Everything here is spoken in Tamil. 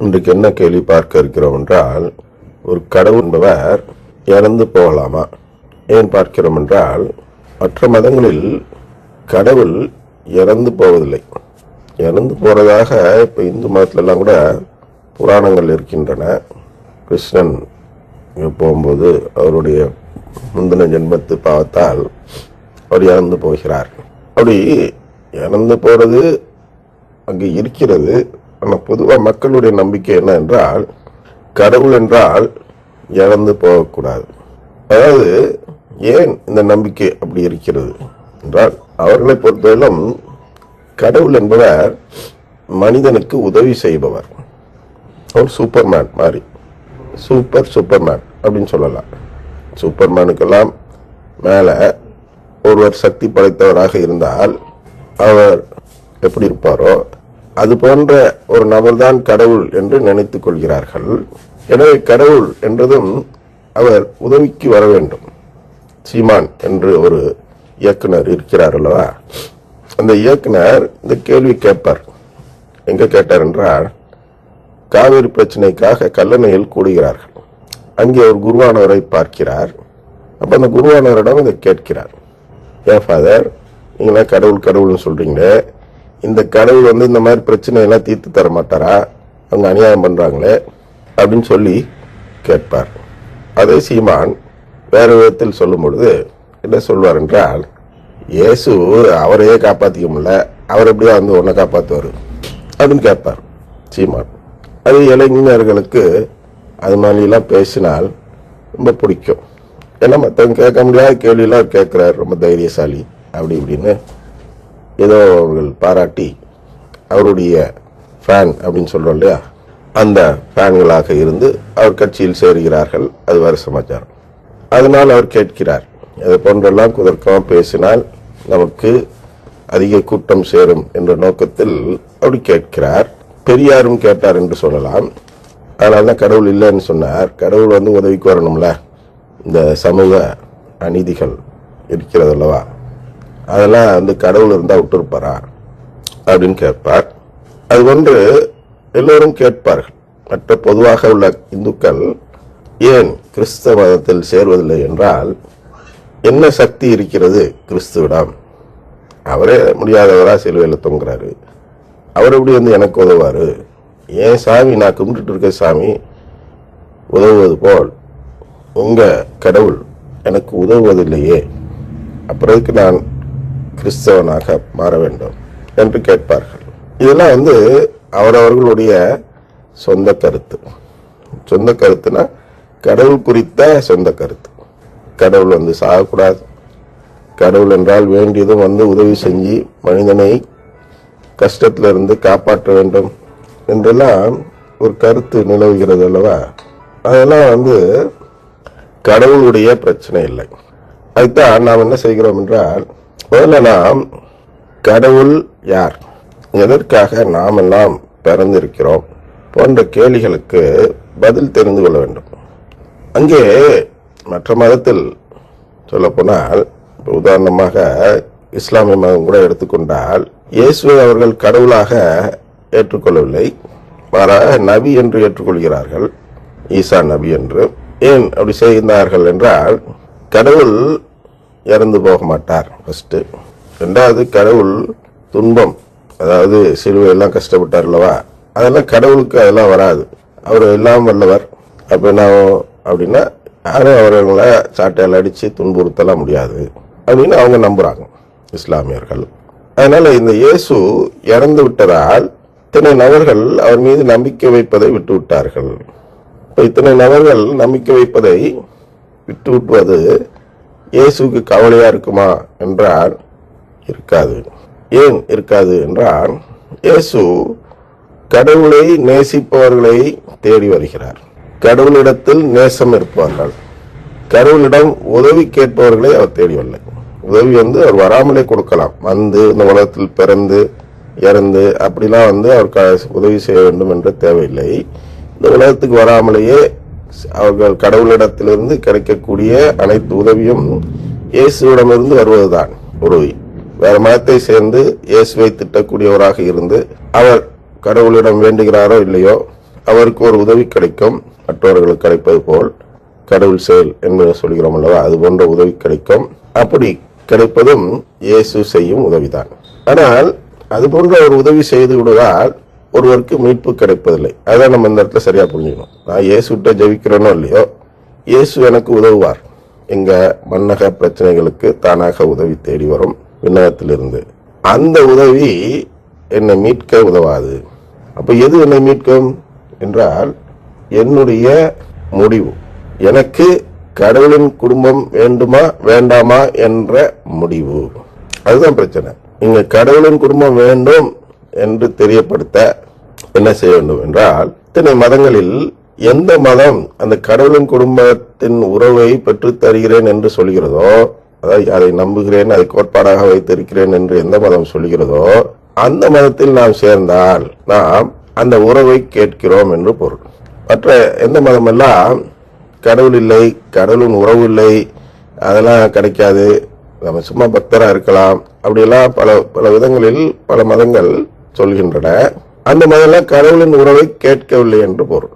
இன்றைக்கு என்ன கேள்வி பார்க்க இருக்கிறோம் என்றால், ஒரு கடவுள் என்பவர் இறந்து போகலாமா? ஏன் பார்க்கிறோம் என்றால், மற்ற மதங்களில் கடவுள் இறந்து போவதில்லை. இறந்து போறதாக இப்போ இந்து மதத்திலெல்லாம் கூட புராணங்கள் இருக்கின்றன. கிருஷ்ணன் போகும்போது அவருடைய முந்தின ஜென்மத்து பாவத்தால் அவர் இறந்து போகிறார். அப்படி இறந்து போறது அங்கு இருக்கிறது. ஆனால் பொதுவாக மக்களுடைய நம்பிக்கை என்ன என்றால், கடவுள் என்றால் இறந்து போகக்கூடாது. அதாவது ஏன் இந்த நம்பிக்கை அப்படி இருக்கிறது என்றால், அவர்களை பொறுத்தவரையிலும் கடவுள் என்பவர் மனிதனுக்கு உதவி செய்பவர். அவர் சூப்பர்மேன் மாதிரி, சூப்பர்மேன் அப்படின்னு சொல்லலாம். சூப்பர்மேனுக்கெல்லாம் மேலே ஒருவர் சக்தி படைத்தவராக இருந்தால் அவர் எப்படி இருப்பாரோ அது போன்ற ஒரு நபர்தான் கடவுள் என்று நினைத்துக் கொள்கிறார்கள். எனவே கடவுள் என்றதும் அவர் உதவிக்கு வர வேண்டும். சீமான் என்று ஒரு இயக்குனர் இருக்கிறார் அல்லவா, அந்த இயக்குனர் இந்த கேள்வி கேட்பார். எங்க கேட்டார் என்றால், காவிரி பிரச்சனைக்காக கல்லணையில் கூடுகிறார்கள். அங்கே ஒரு குருவானவரை பார்க்கிறார். அப்ப அந்த குருவானவரிடம் இதை கேட்கிறார். ஏன் ஃபாதர், நீங்களா கடவுள்னு சொல்றீங்களே, இந்த கடவுள் இந்த மாதிரி பிரச்சனை எல்லாம் தீர்த்து தர மாட்டாரா? அவங்க அநியாயம் பண்றாங்களே அப்படின்னு சொல்லி கேட்பார். அதே சீமான் வேற விதத்தில் சொல்லும் பொழுது என்ன சொல்வார் என்றால், இயேசு அவரையே காப்பாற்றிக்க முடியல, அவர் எப்படியா உன்னை காப்பாற்றுவார் அப்படின்னு கேட்பார் சீமான். அது இளைஞர்களுக்கு அது மாதிரிலாம் பேசினால் ரொம்ப பிடிக்கும். ஏன்னா மற்றவங்க கேட்க முடியாத கேள்வியெல்லாம் கேட்கிறார், ரொம்ப தைரியசாலி அப்படி இப்படின்னு ஏதோ அவர்கள் பாராட்டி அவருடைய ஃபேன் அப்படின்னு சொல்றோம் இல்லையா, அந்த ஃபேன்களாக இருந்து அவர் கட்சியில் சேருகிறார்கள். அது வேற சமாச்சாரம். அதனால் அவர் கேட்கிறார், அதை போன்றெல்லாம் குதர்க்கமாக பேசினால் நமக்கு அதிக கூட்டம் சேரும் என்ற நோக்கத்தில் அப்படி கேட்கிறார். பெரியாரும் கேட்டார் என்று சொல்லலாம். அதனால தான் கடவுள் இல்லைன்னு சொன்னார். கடவுள் உதவிக்கு வரணும்ல, இந்த சமூக அநீதிகள் இருக்கிறது அல்லவா, அதெல்லாம் கடவுள் இருந்தால் விட்டுருப்பாரா அப்படின்னு கேட்பார். அது ஒன்று எல்லோரும் கேட்பார்கள். மற்ற பொதுவாக உள்ள இந்துக்கள் ஏன் கிறிஸ்தவ மதத்தில் சேர்வதில்லை என்றால், என்ன சக்தி இருக்கிறது கிறிஸ்துவிடம்? அவரே முடியாதவரா சிலுவையில் தொங்குறாரு, அவர் எப்படி எனக்கு உதவாரு? ஏன் சாமி, நான் கும்பிட்டு இருக்க சாமி உதவுவது போல் உங்க கடவுள் எனக்கு உதவுவதில்லையே, அப்புறதுக்கு நான் கிறிஸ்தவனாக மாற வேண்டும் என்று கேட்பார்கள். இதெல்லாம் அவரவர்களுடைய சொந்த கருத்து. சொந்த கருத்துனா கடவுள் குறித்த சொந்த கருத்து. கடவுள் சாகக்கூடாது, கடவுள் என்றால் வேண்டியதும் உதவி செஞ்சு மனிதனை கஷ்டத்திலிருந்து காப்பாற்ற வேண்டும் என்றெல்லாம் ஒரு கருத்து நிலவுகிறது அல்லவா. அதெல்லாம் கடவுளுடைய பிரச்சனை இல்லை. அதுதான் நாம் என்ன செய்கிறோம் என்றால், முதல்ல நாம் கடவுள் யார், எதற்காக நாம் எல்லாம் பிறந்திருக்கிறோம் போன்ற கேள்விகளுக்கு பதில் தெரிந்து கொள்ள வேண்டும். அங்கே மற்ற மதத்தில் சொல்ல போனால், உதாரணமாக இஸ்லாமிய மதம் கூட எடுத்துக்கொண்டால், இயேசுவை அவர்கள் கடவுளாக ஏற்றுக்கொள்ளவில்லை, மாறாக நபி என்று ஏற்றுக்கொள்கிறார்கள், ஈசா நபி என்று. ஏன் அப்படி செய்கிறார்கள் என்றால், கடவுள் இறந்து போக மாட்டார் ஃபர்ஸ்ட். ரெண்டாவது, கடவுள் துன்பம், அதாவது சிலுவையெல்லாம் கஷ்டப்பட்டார் அல்லவா, அதெல்லாம் கடவுளுக்கு அதெல்லாம் வராது, அவர் எல்லாம் வல்லவர். அப்ப என்ன அப்படின்னா, யாரும் அவர்களை சாட்டையால் அடிச்சு துன்புறுத்தலாம் முடியாது அப்படின்னு அவங்க நம்புறாங்க இஸ்லாமியர்கள். அதனால இந்த இயேசு இறந்து விட்டதால் இத்தனை நபர்கள் அவர் மீது நம்பிக்கை வைப்பதை விட்டு விட்டார்கள். இத்தனை நபர்கள் நம்பிக்கை வைப்பதை விட்டு விட்டுவது இயேசுக்கு கவலையா இருக்குமா என்றால் இருக்காது. ஏன் இருக்காது என்றால், இயேசு கடவுளை நேசிப்பவர்களை தேடி வருகிறார். கடவுளிடத்தில் நேசம் இருப்பவர்கள், கடவுளிடம் உதவி கேட்பவர்களை அவர் தேடி வரலை. உதவி அவர் வராமலே கொடுக்கலாம். இந்த உலகத்தில் பிறந்து இறந்து அப்படிலாம் அவர் உதவி செய்ய வேண்டும் என்ற தேவையில்லை. இந்த உலகத்துக்கு வராமலேயே அவர்கள் கடவுளிடத்திலிருந்து கிடைக்கக்கூடிய அனைத்து உதவியும் இயேசுவிடமிருந்து வருவதுதான் உதவி. வேற மதத்தை சேர்ந்து இயேசுவை திட்டக்கூடியவராக இருந்து அவர் கடவுளிடம் வேண்டுகிறாரோ இல்லையோ, அவருக்கு ஒரு உதவி கிடைக்கும். மற்றவர்களுக்கு கிடைப்பது போல் கடவுள் செயல் என்பதை சொல்கிறோம் அல்லவா, அது போன்ற உதவி கிடைக்கும். அப்படி கிடைப்பதும் இயேசு செய்யும் உதவிதான். ஆனால் அது போன்ற ஒரு உதவி செய்து விடுவதால் ஒருவருக்கு மீட்பு கிடைப்பதில்லை. அதான் நம்ம இந்த இடத்துல சரியா புரிஞ்சுக்கணும். நான் இயேசுட்ட ஜெபிக்கிறேனோ இல்லையோ, இயேசு எனக்கு உதவுவார். எங்க மன்னக பிரச்சனைகளுக்கு தானாக உதவி தேடி வரும் விண்ணகத்திலிருந்து. அந்த உதவி என்னை மீட்க உதவாது. அப்ப எது என்னை மீட்கும் என்றால், என்னுடைய முடிவு. எனக்கு கடவுளின் குடும்பம் வேண்டுமா வேண்டாமா என்ற முடிவு. அதுதான் பிரச்சனை. இங்க கடவுளின் குடும்பம் வேண்டும் என்று தெரியப்படுத்த என்ன செய்ய வேண்டும் என்றால், இத்தனை மதங்களில் எந்த மதம் அந்த கடவுளின் குடும்பத்தின் உறவை பெற்று தருகிறேன் என்று சொல்கிறதோ, அதாவது அதை நம்புகிறேன், அதை கோட்பாடாக வைத்திருக்கிறேன் என்று எந்த மதம் சொல்கிறதோ, அந்த மதத்தில் நாம் சேர்ந்தால் நாம் அந்த உறவை கேட்கிறோம் என்று பொருள். மற்ற எந்த மதம் எல்லாம் கடவுள் இல்லை, கடவுளின் உறவு இல்லை, அதெல்லாம் கிடைக்காது, நம்ம சும்மா பக்தரா இருக்கலாம், அப்படியெல்லாம் பல பல விதங்களில் பல மதங்கள் சொல்கின்றன. அந்த மதம் கடவுளின் உறவை கேட்கவில்லை என்று பொருள்.